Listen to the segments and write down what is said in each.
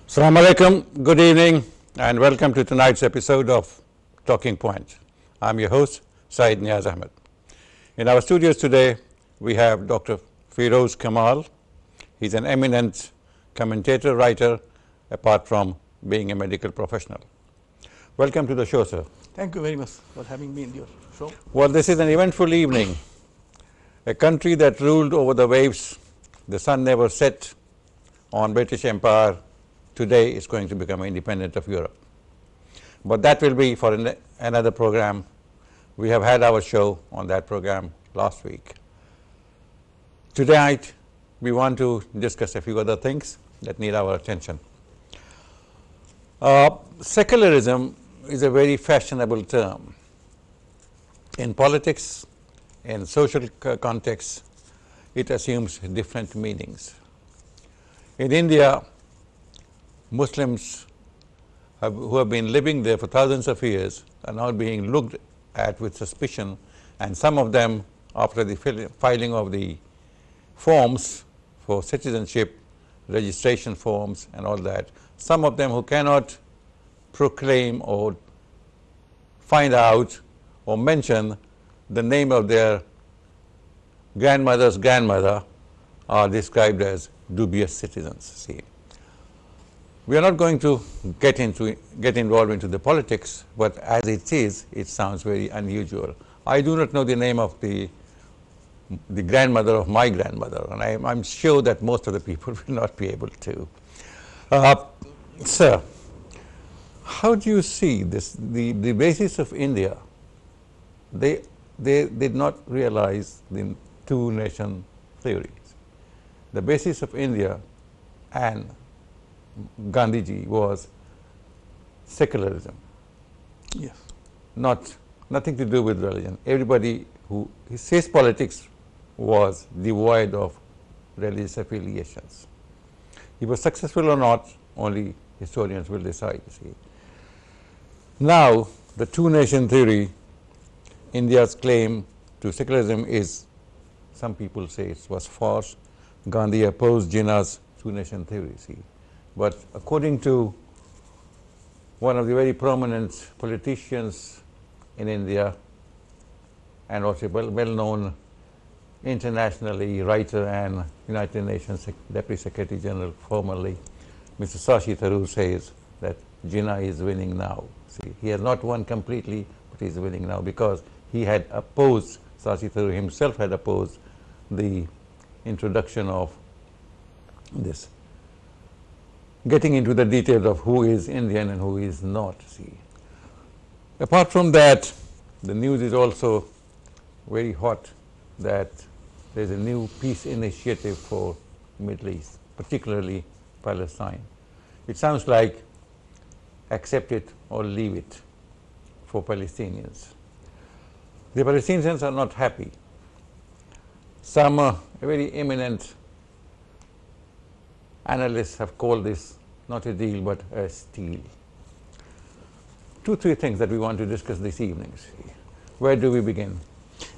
Assalamu alaikum, good evening and welcome to tonight's episode of Talking Points. I'm your host Syed Neaz Ahmad. In our studios today we have Dr. Feroz Kamal. He's an eminent commentator, writer, apart from being a medical professional. Welcome to the show, sir. Thank you very much for having me in your show. Well, this is an eventful evening. A country that ruled over the waves, the sun never set on British Empire, today is going to become independent of Europe. But that will be for another program. We have had our show on that program last week. Tonight, we want to discuss a few other things that need our attention. Secularism is a very fashionable term. In politics, in social context, it assumes different meanings. In India, Muslims who have been living there for thousands of years are now being looked at with suspicion, and some of them, after the filing of the forms for citizenship, registration forms and all that, some of them who cannot proclaim or find out or mention the name of their grandmother's grandmother are described as dubious citizens. See, we are not going to get involved into the politics, but as it is, it sounds very unusual. I do not know the name of the grandmother of my grandmother, and I'm sure that most of the people will not be able to. Sir, how do you see this? The basis of India, they did not realize the two-nation theories. The basis of India and Gandhiji was secularism. Yes. Nothing to do with religion. Everybody who says politics was devoid of religious affiliations. He was successful or not, only historians will decide. See. Now, the two-nation theory, India's claim to secularism is, some people say it was false. Gandhi opposed Jinnah's two-nation theory. See. But according to one of the very prominent politicians in India and also well-known internationally, writer and United Nations Deputy Secretary General formerly, Mr. Shashi Tharoor says that Jinnah is winning now. See, he has not won completely, but he is winning now because he had opposed, Shashi Tharoor himself had opposed the introduction of this. Getting into the details of who is Indian and who is not. See, apart from that, the news is also very hot that there is a new peace initiative for Middle East, particularly Palestine. It sounds like accept it or leave it for Palestinians. The Palestinians are not happy. Some very eminent analysts have called this not a deal but a steal. 2-3 things that we want to discuss this evening. Where do we begin?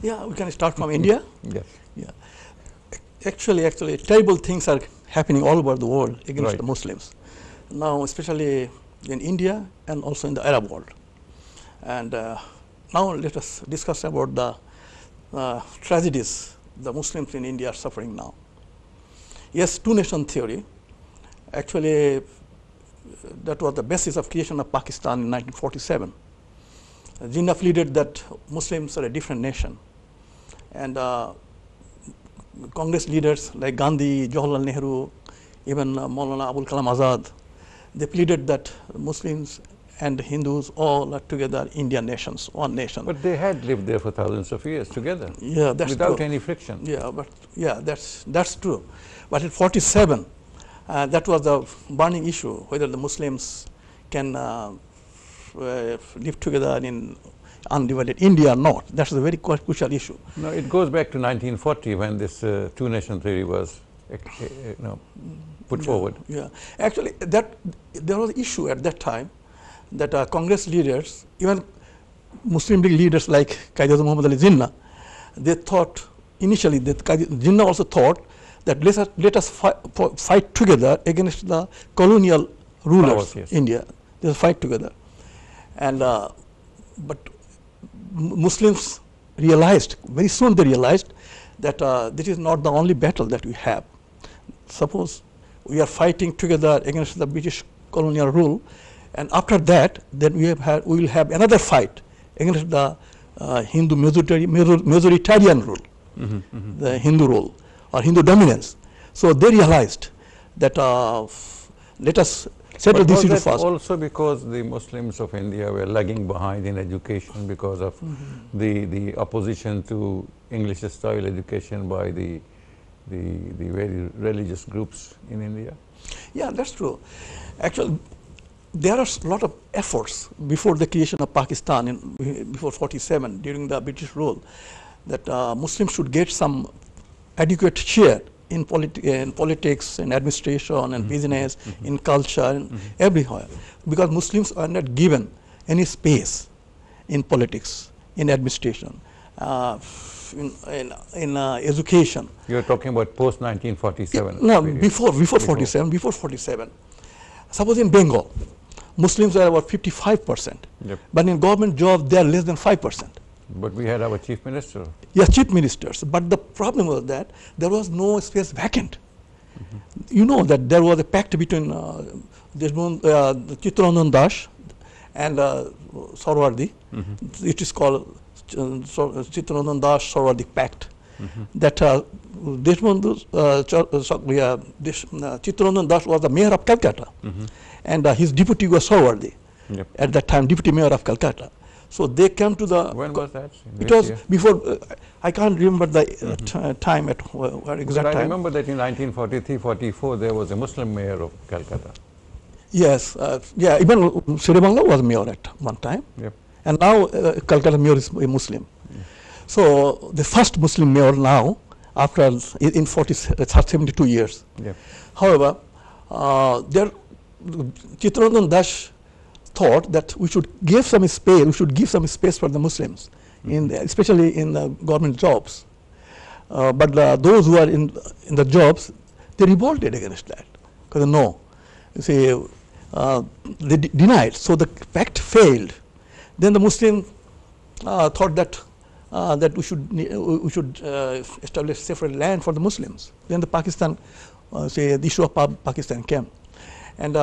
Yeah, we can start from India. Yes. Yeah. Actually, terrible things are happening all over the world against the Muslims. Now, especially in India and also in the Arab world. And now let us discuss about the tragedies the Muslims in India are suffering now. Yes, two-nation theory. Actually, that was the basis of creation of Pakistan in 1947. Jinnah pleaded that Muslims are a different nation. And Congress leaders like Gandhi, Jawaharlal Nehru, even Maulana Abul Kalam Azad, they pleaded that Muslims and Hindus all are together Indian nations, one nation. But they had lived there for thousands of years together. Yeah, that's without true. any friction. Yeah, but yeah, that's true. But in 47, that was the burning issue, whether the Muslims can live together in undivided India or not. That's a very crucial issue. No, it goes back to 1940 when this two-nation theory was put forward. Yeah, actually, there was an issue at that time that Congress leaders, even Muslim League leaders like Qaid Muhammad Ali Jinnah, they thought initially that Jinnah also thought that let us fight together against the colonial rulers, yes. India. They fight together. And but Muslims realized, very soon they realized that this is not the only battle that we have. Suppose we are fighting together against the British colonial rule, and after that, then we will have another fight against the Hindu majoritarian rule, the Hindu rule or Hindu dominance. So they realized that let us settle this issue first. Also because the Muslims of India were lagging behind in education because of the opposition to English style education by the very religious groups in India? Yeah, that's true. Actually, there are a lot of efforts before the creation of Pakistan, before 47, during the British rule, that Muslims should get some adequate share in politics, in administration, and business, in culture, and everywhere. Because Muslims are not given any space in politics, in administration, in education. You're talking about post 1947? No, before 47. Suppose in Bengal, Muslims are about 55%, but in government jobs they are less than 5%. But we had our chief minister. Yes, chief ministers. But the problem was that there was no space vacant. You know that there was a pact between Chittaranjan Das and Sarwardi. It is called Chittaranjan Das Sarwardi Pact. That Chittaranjan Das was the mayor of Calcutta, and his deputy was Sarwardi. At that time, deputy mayor of Calcutta. So they came to the. When was that? It was before. I can't remember the time at what exact time. I remember that in 1943-44 there was a Muslim mayor of Calcutta. Yes, yeah. Even Siribangla was mayor at one time, and now Calcutta mayor is a Muslim. So the first Muslim mayor now, after in 72 years. However, Chittaranjan Das thought that we should give some space. We should give some space for the Muslims, especially in the government jobs. But those who are in the jobs, they revolted against that because no, you see, they denied. So the pact failed. Then the Muslim thought that that we should establish separate land for the Muslims. Then the Pakistan, the issue of Pakistan came. And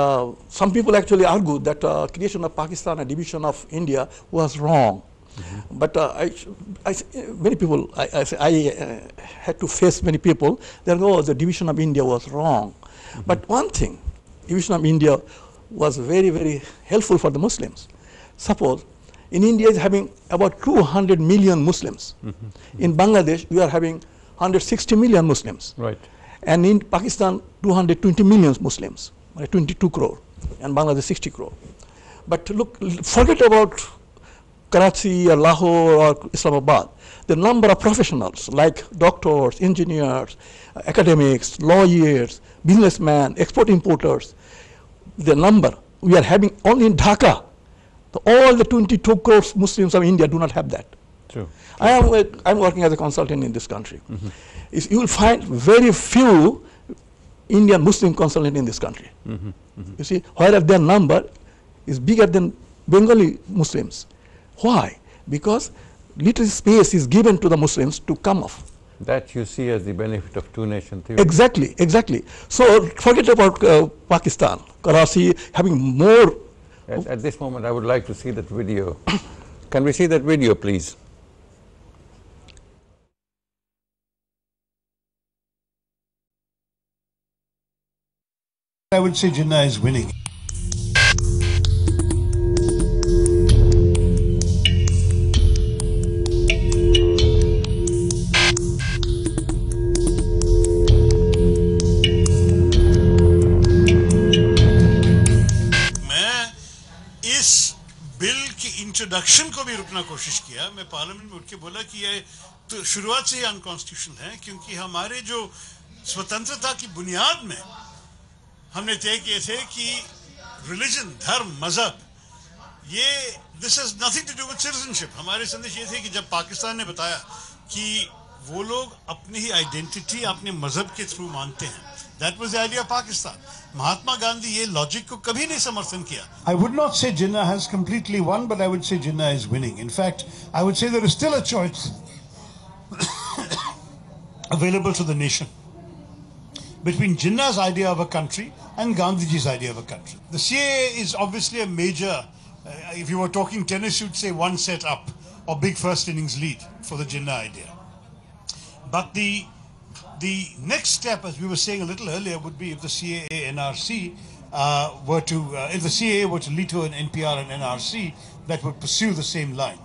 some people actually argue that creation of Pakistan, a division of India, was wrong. But many people, I had to face many people that the division of India was wrong. But one thing, division of India was very, very helpful for the Muslims. Suppose in India is having about 200 million Muslims. In Bangladesh, we are having 160 million Muslims. Right. And in Pakistan, 220 million Muslims. 22 crore, and Bangladesh 60 crore. But look, forget about Karachi or Lahore or Islamabad. The number of professionals like doctors, engineers, academics, lawyers, businessmen, export importers, the number we are having only in Dhaka. All the 22 crore Muslims of India do not have that. True. I'm working as a consultant in this country. You will find very few Indian Muslim consultant in this country. You see, whereas their number is bigger than Bengali Muslims. Why? Because little space is given to the Muslims to come off. That you see as the benefit of two-nation theory. Exactly, exactly. So forget about Pakistan, Karachi having more. At this moment, I would like to see that video. Can we see that video, please? I would say Jinnah is winning. Introduction को भी रुकना कोशिश किया। मैं parliament में उठ के बोला कि ये तो शुरुआत से ही अनकॉन्स्टिट्यूशनल है, क्योंकि हमारे जो स्वतंत्रता की बुनियाद में हमने तय किए थे कि रिलीजन, धर्म, मजहब, ये this is nothing to do with citizenship. हमारे संदेश ये थे कि जब पाकिस्तान ने बताया कि वो लोग अपनी ही आइडेंटिटी अपने मजहब के थ्रू मानते हैं, That was the idea of Pakistan. Mahatma Gandhi ये logic को कभी नहीं समर्थन किया. I would not say Jinnah has completely won, but I would say Jinnah is winning. In fact, I would say there is still a choice available to the nation between Jinnah's idea of a country and Gandhiji's idea of a country. The CAA is obviously a major, if you were talking tennis, you'd say one set up or big first innings lead for the Jinnah idea. But the next step, as we were saying a little earlier, would be if the CAA NRC if the CAA were to lead to an NPR and NRC that would pursue the same line.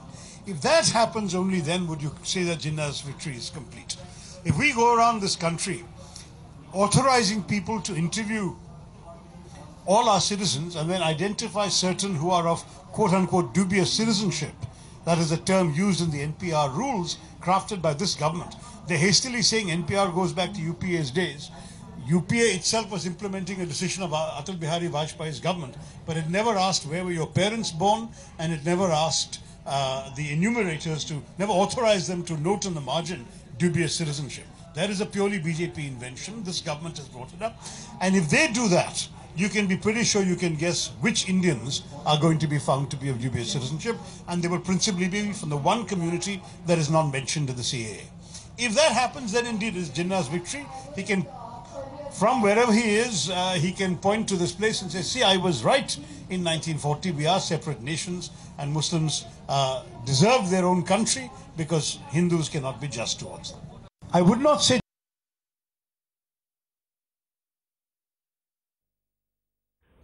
If that happens, only then would you say that Jinnah's victory is complete. If we go around this country authorizing people to interview all our citizens and then identify certain who are of quote-unquote dubious citizenship, that is a term used in the NPR rules crafted by this government. They're hastily saying NPR goes back to UPA's days. UPA itself was implementing a decision of Atal Bihari Vajpayee's government, but it never asked where were your parents born, and it never asked the enumerators never authorized them to note on the margin dubious citizenship. That is a purely BJP invention. This government has brought it up. And if they do that, you can be pretty sure you can guess which Indians are going to be found to be of dubious citizenship, and they will principally be from the one community that is not mentioned in the CAA. If that happens, then indeed is Jinnah's victory. He can, from wherever he is, he can point to this place and say, see, I was right in 1940. We are separate nations, and Muslims deserve their own country because Hindus cannot be just towards them. I would not say.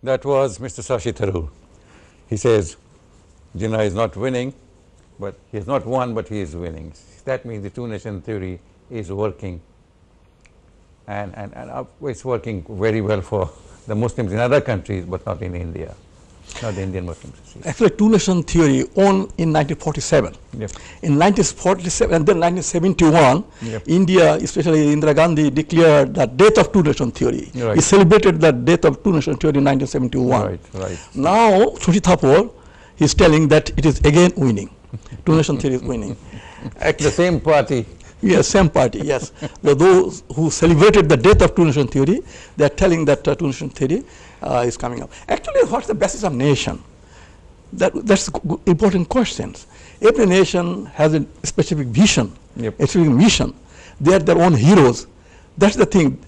That was Mr. Shashi Tharoor. He says Jinnah is not winning, but he has not won, but he is winning. That means the two-nation theory is working, and it's working very well for the Muslims in other countries, but not in India, not the Indian Muslims. Actually, two-nation theory won in 1947. Yep. In 1947 and then 1971, yep. India, especially Indira Gandhi, declared the death of two-nation theory. Right. He celebrated the death of two-nation theory in 1971. Right, right. Now, Shashi Tharoor is telling that it is again winning. Two-nation theory is winning. The same party. Yes, same party, yes. Those who celebrated the death of two-nation theory, they are telling that two-nation theory is coming up. Actually, what's the basis of nation? That's important questions. Every nation has a specific vision, yep. a specific mission. They are their own heroes. That's the thing.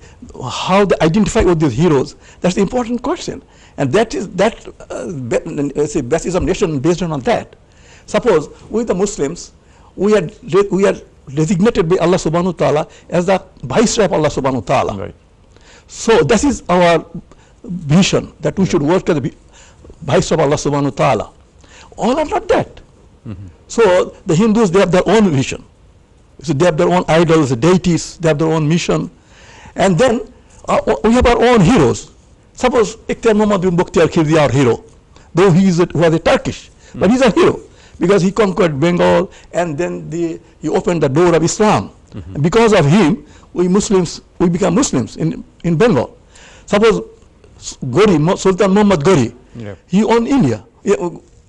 How they identify with these heroes, that's the important question. And that is basis of nation based on that. Suppose we the Muslims, we are designated by Allah subhanahu wa ta'ala as the viceroy of Allah subhanahu wa ta'ala. Right. So that is our vision, that we should work as the viceroy of Allah subhanahu wa ta'ala. All are not that. Mm-hmm. So the Hindus, they have their own vision. So they have their own idols, the deities, they have their own mission. And then we have our own heroes. Suppose Ikhtiar Muhammad bin Mukhtar Khilji, our hero, though he was a Turkish, but he's a hero because he conquered Bengal, and then he opened the door of Islam. Mm-hmm. And because of him, we become Muslims in Bengal. Suppose Ghori, Sultan Muhammad Ghori, yeah. He owned India,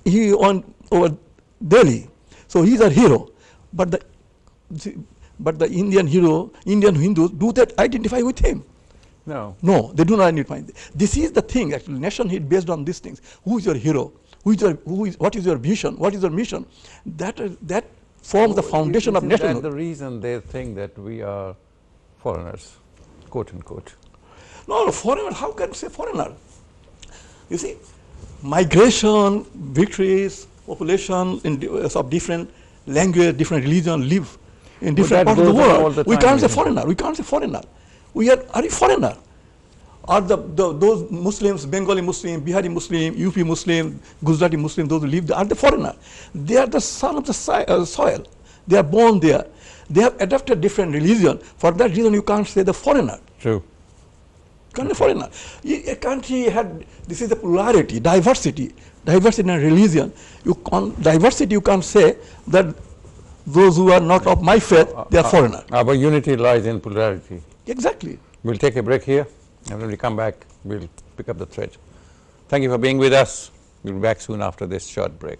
he owned over Delhi, so he's a hero. But the Indian Hindus, do that identify with him? No. No, they do not identify. This is the thing, actually, nation is based on these things. Who is your hero? What is your vision? What is your mission? That forms the foundation of nationhood. That's the reason they think that we are foreigners, quote unquote. No, foreigner, how can you say foreigner? You see, migration, victories, population of different language, different religion live in different parts of the world. We can't say foreigner. We can't say foreigner. Are you foreigner? Are those Muslims, Bengali Muslim, Bihari Muslim, UP Muslim, Gujarati Muslim, those who live there, are the foreigner? They are the son of the soil. They are born there. They have adopted different religion. For that reason, you can't say the foreigner. True. You can't say foreigner. A country this is the plurality, diversity in religion. Diversity, you can't say that those who are not of my faith, they are foreigner. Our unity lies in plurality. Exactly. We'll take a break here, and when we come back, we'll pick up the thread. Thank you for being with us. We'll be back soon after this short break.